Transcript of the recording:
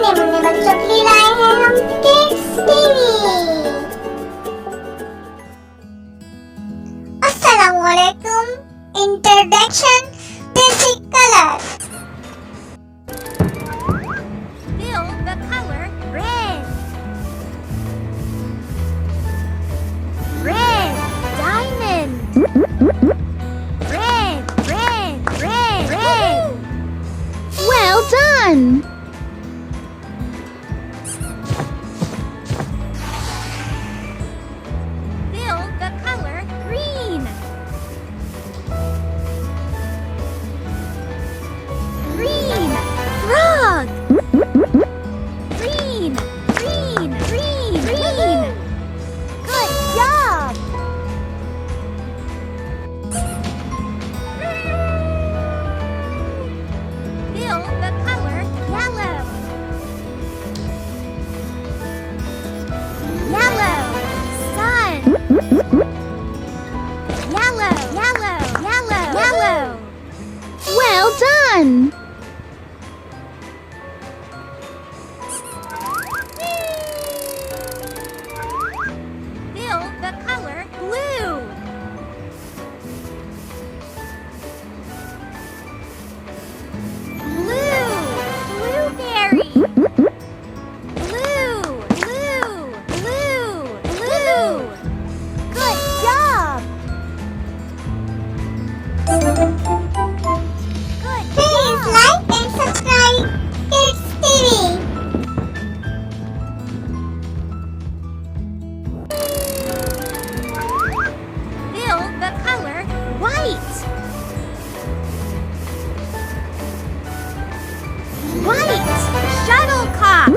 नन्हे मुन्ने बच्चों के लिए लाए हैं हम किड्स टीवी। अस्सलामुअलैकुम। Introduction, basic colour. Fill the color red. Red diamond. Red, red, red, red. Well done. Fill the color green. Green frog. Green, green, green, green. Good job. Fill the color yellow. Yellow sun. Yellow, yellow, yellow, yellow. Well done. Fill the color blue. Blue, blueberry. Blue, blue, blue, blue. Good job. Good Please job. like and subscribe Kids TV. Fill the color white. White shuttlecock.